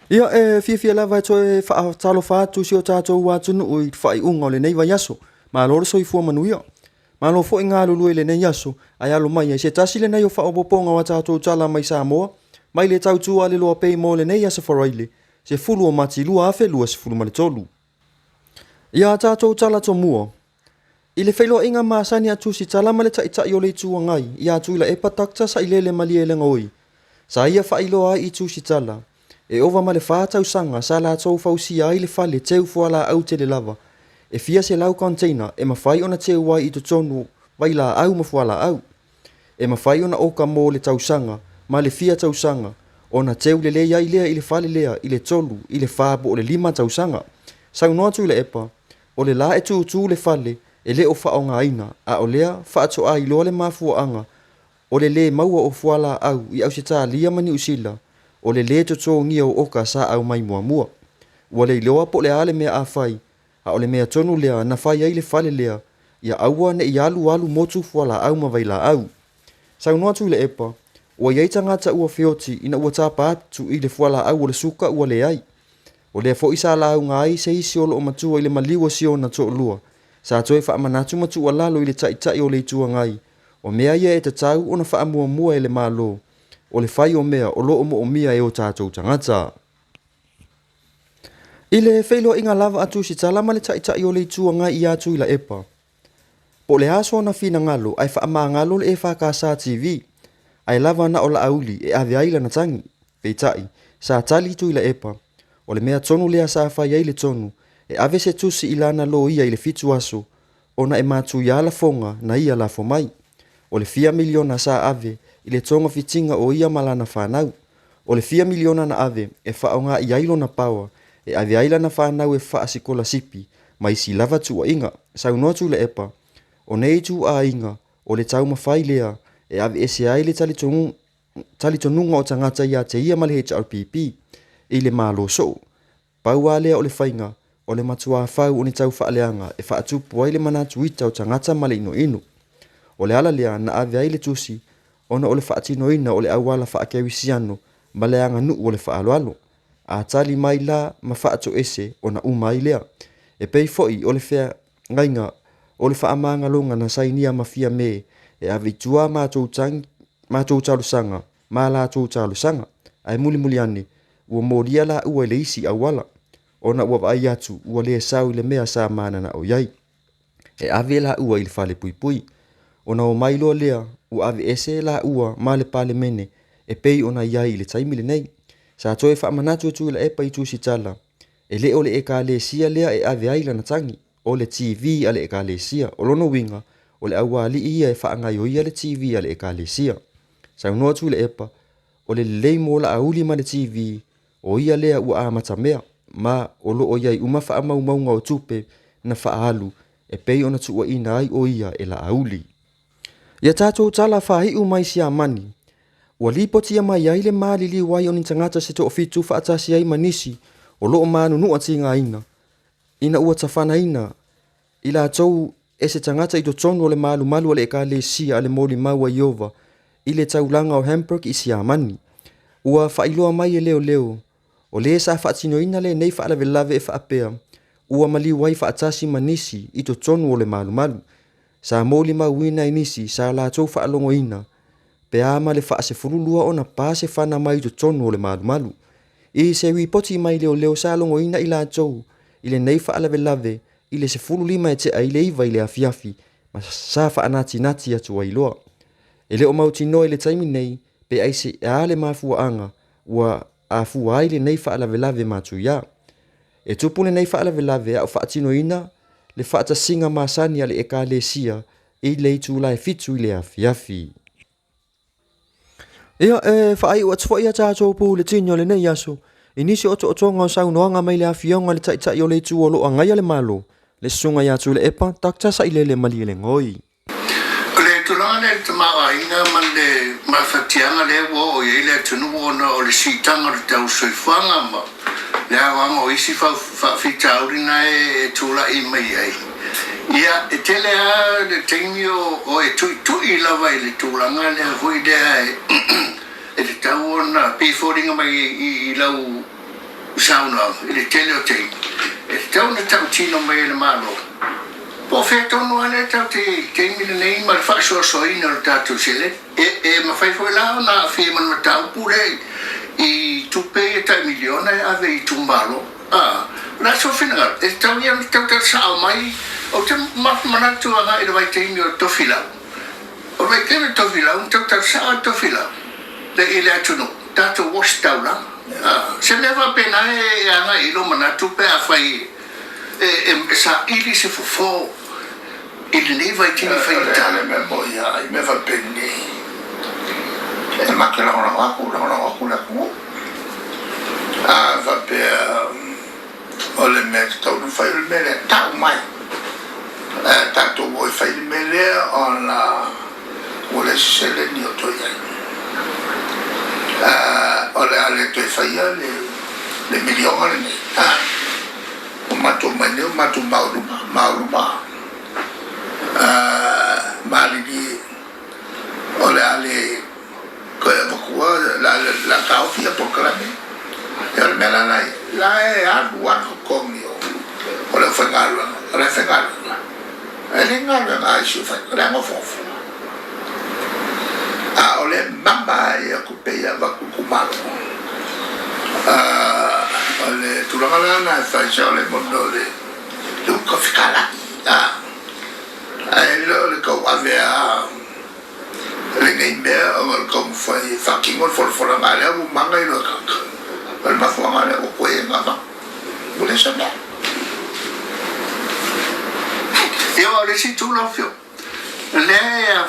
Ia fia lava toe talo fatu si o tatou watu no i fai unga o le nei vai aso. Ma lor so i fua manuia. Ma lo fo inga lulu le nei aso. Ai alo mai se tasi le nei o fa o poponga wa tatou tala mai Samoa. Mai le tau tu ale lo pe mo le nei aso foroile. Se fulu o mati lua afe lua se fulu male tolu. Ia tatou tala to mua. I le whailo inga maasani atu si tala male ta ita i o le tua ngai. Ia tu ila e patakta sa ilele mali e lenga oi. Sa ia whailo ai i tu si tala. E ova ma le whātau sanga sa la tau fausi ai le whale teu fuala au te le lava. E fia se lau container e mawhai ona teu wai i to tonu vai la au mafuala au. E mawhai ona oka mō le tau sanga, ma le fia tau sanga. Ona teu le lea i lea i le whale lea i le tolu i le whābo o le 5 tau sanga. Sau noa tu le epa, o le la e tu le whale e le o whaonga ina, a o lea whaato ai loa le mafua anga. O le maua o fuala au i au se tā lia mani usila. O le to ngia o oka sa au mai mua. Ua le iloa po le ale mea a fai, a o le mea tonu lea na fai ai le fale lea, ia aua ne i alu motu fuala au mawaila au. Sau noa tu le epa, ua iei tangata ua feoti ina ua tapa atu i le fuala au o le suka ua le ai. O le fo isa la au ngai se isi o lo o matua i le maliwa si o na to lua, sa toe wha manatu matua lalo i le tai o le itua ngai, o mea ia e tatau o na wha mua e le malo. O le fai o mea o loo mo o mia e o tātou tangata. I le whailo inga lava atu si talama le tai o le itua ngai i atu i la epa. Po le aso na fina ngalo ai wha ama ngalo le e whakasa TV. Ai lava na o la auli e ave aila na tangi. Peitai, sa tali tu i la epa. O le mea tonu lea sa whai ai le tonu. E ave se tusi i lana lo ia i le fitu aso. Ona e matu ia la fonga na ia la fomai. O le 4 miliona sa ave. I le tonga fitinga o ia malana whanau. O le 4 miliona na ave e whaonga i ailo na pawa, e ave aila na whanau e whaasikola sipi, mai si lava tua inga, sau noa tu le epa. O nei tu a inga, o le tau mawhai lea, e ave ese ai le talitonunga o tangata ia te ia male HRPP, i le malo so. Pau a lea o le whainga, o le matua whau o ni tau whaaleanga, e whaatupu ai le manatu ita o tangata male ino. O le ala lea na ave ai le tusi, ona o le whaatino ina o le awala whaakewisiano, ma le anga nu o le whaaloalo. A tali mai la ma whaato ese ona umai lea. E pei foi o le whea ngainga o le whaamanga longa na sainia ma fia me, e avitua mātou talo sanga, ma la talo sanga, ai muli ane, ua moria la ua le isi awala. Ona ua vai atu ua le sau le mea sa mana na o yai. E ave la ua ili whale pui. Ona o mailo lea, ua ave ese la ua ma le pale mene, e pei ona iai le taimile nei. Sa toe wha manatu tu ila epa i tu si tala. E le o le eka le sia lea e ave aila na tangi, o le TV ale eka le sia, o lono winga, o le awa li ia e wha angai o ia le TV ale eka le sia. Sa unua tu le epa, o le lei mo la auli ma le TV, o ia lea ua amata mea, ma o lo o iai uma wha amau maunga o tupe na wha alu, e pei ona tu ua ina ai o ia e la auli. Ia tātou tala whahi umai si a mani. Ua lipoti ia mai ai le maali li wai o ni tangata se to ofitu whaatasi ai manisi o loo manu nua ti ngā ina. Ina ua tawhana ina. Ila tau e se tangata i to tonu o le malu ale ka le sia ale moli maua iova. I le taulanga o Hamburg i si a mani. Ua whailoa mai e leo. O le sa whaatino ina le nei whaalawe lave e whaapea. Ua mali wai whaatasi manisi i to tonu o le malu. Sa moli mauina inisi sa la tau whaalongo ina. Pe ama le whaase furulua o na pāse whana mai to tonu o le malu. I se wipoti mai leo sa longo ina i la tau. I le nei whaalawe lave. I le se furu lima e te aile iwa i le afiafi. Ma sa whaanati nati atu ailoa. E leo mauti no i le taimi nei. Pe aise e ale mafua anga. Ua a fua ai le nei whaalawe lave matu ia. E tupune nei whaalawe lave au whaatino ina. Le whaata singa masani ale eka le sia. I le itu lai fitu i le afiafi. Ia whaai ua tfo ia tātou pū le tino le nei aso. Inisi o tonga o saunoanga mai le awhionga le tai o le itu o lo angai le malo. Le sunga ia tu le epa, takta sa ile le mali le ngoi. Le tulanga le tamawa inga man le mawhatianga le wo o ile tunu o na o le sitanga le tau soifanga ma. Le awanga o isi whawhitaurina e tula i mai ai. Ia, e tele a le teimi o e tui lava i le tulanga le hui dea e te tau o na pīwhoringa mai i lau sauna ile tele o te tau na tau tino mai le malo po fe tonu ane tau te mine nei ma fa so ina o tatu sele ma fai foi la na fe man ma tau pure I tupe ta miliona ave I tumbalo na so fina tau ia tau ta sa mai o te mana tu anga I vai te mi o tofila o vai te mi tofila un tau ta sa tofila le ile atu no tatu wash tau la se leva pena anga I lo mana tupe a fai sa ili se fofo ili nei vai te mi fai ta me moia I me va penni e ma che la ku la ku va pe o le me tau no fai le mele tau mai tanto vuoi fai le mele on la vuole sele ni o toia o le ale to fai le milioni o ma to mane o ma to mauru mali di o le ale ko la kaufia por clame el melana la e alwa komio o le fengalo ele ngalo na shi fa la mo fofo o le mamba e ku pe ya va ku kumalo o le tulangala na fa jo le mondo le ko fikala le ko avea le nei mea o kom fai fucking on for la male o manga I lo ka per ma fo male o ko e ma vuole sapere io le si tu lo fio le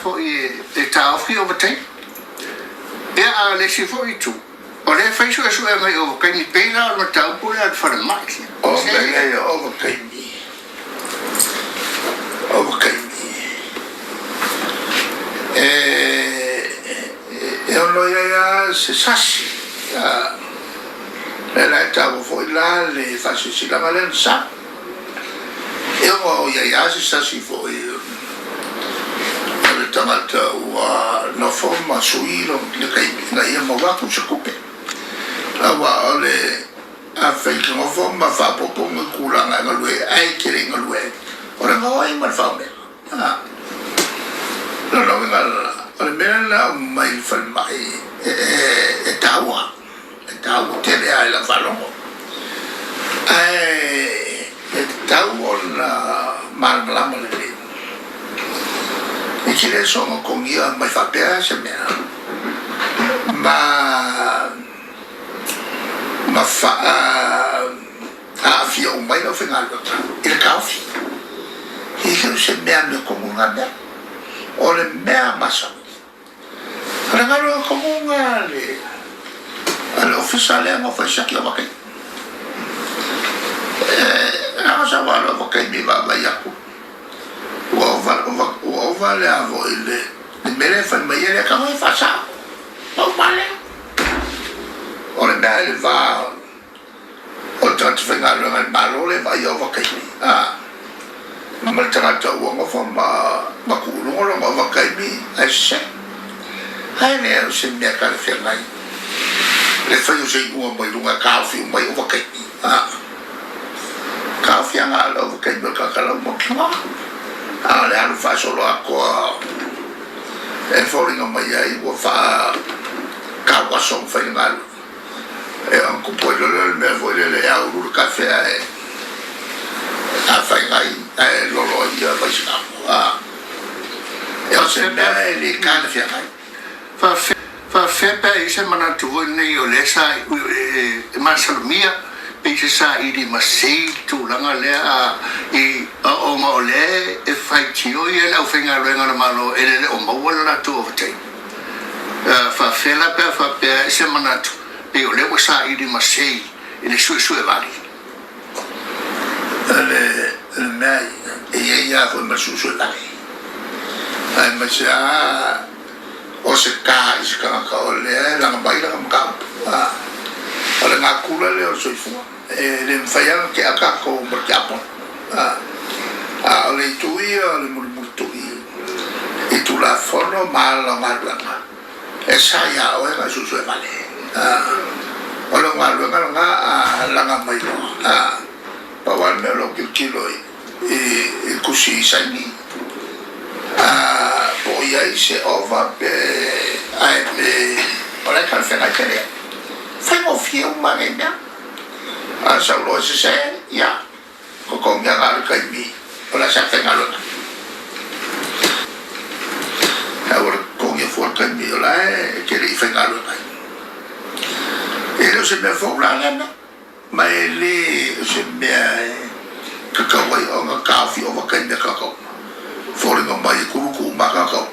fo e ta fio vete e le si fo I tu o le fai su mai o che mi pena no ta pure al fare mai o me o che e ono ia se sasi la tavo foi la le faccio si la valenza e o ia se sasi foi le tamata o no forma suilo le kai na ia mo va ku se kupe awa ole a fai que no forma fa popo me kula na lue ai kere lue ora no ai mal fa me no venga al mena mai fal mai e tawa tele ai la falongo e tawa la mal la male e che le sono con io mai fa piace me ma fa fio mai lo finale il café e che se me hanno comunale o le mea masa regalo comunale all'ufficiale mo fa shaki o kai sa valo o kai mi va yaku o vale a voile me le fa mai le come fa sa o vale o le mea le va o tanto fengalo al malo le va io o kai ma le tanga o fa ma ku lo va kai mi ai se ai ne se me ka le fernai le fai o sei mo mai lunga kafi mai o kai kafi anga lo kai mo ka kala mo kima le alu fa solo ako e falling on mai ai o fa ka wa son fa ngal e an ko po le me voile le au lu cafe e a fa ngai lo ia vai sa e o se me le ka le fernai fa fepa I se mana tu nei o le sa masalumia pe se sa I di masei tu langa le o ma le e fai tio I le ofenga renga na malo e le o ma wala tu o te fa fela pe se mana tu pe o le o sa I di masei e le su e vali le mai e ia ko ma su vali ai ma sa o se ka is ka ole la mai la ka ole na kula le o so fu le faya ke aka ko mo japo ole tu le mo tu I tu la forno mal la e sa ya o e su vale Olo ngalo nga langa mai pawan me lo kilo kusi sani po ia se ova pe ai me ora kan fena kere fengo fio mangena sa lo se ya ko ko nga ngal kai mi ora sa fenga lo ora ko nga for kai mi ora kere fenga lo e se me fo la lana mai le se me kakawai o nga kafi o makai me kakao fore nga mai kuruku ma kakao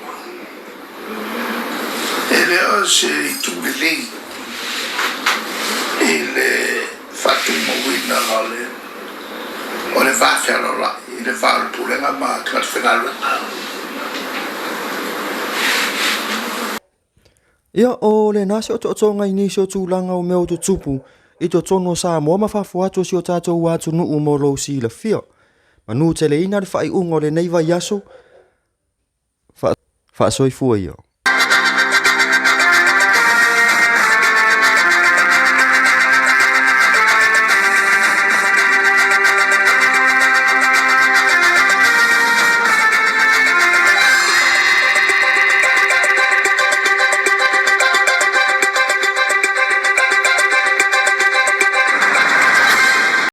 ele o se tulele ele fatu mo wina ngale o le fa fero la ele fa le pulenga ma transferal Ia o le nase o to ngai ni so tūlanga o meo to tupu i to tono sa mo mawhafu atu si o tātou wātu nuu mo lo si la fia. Manu te le ina le whai ungo le neiva yaso, wha soi fua ia.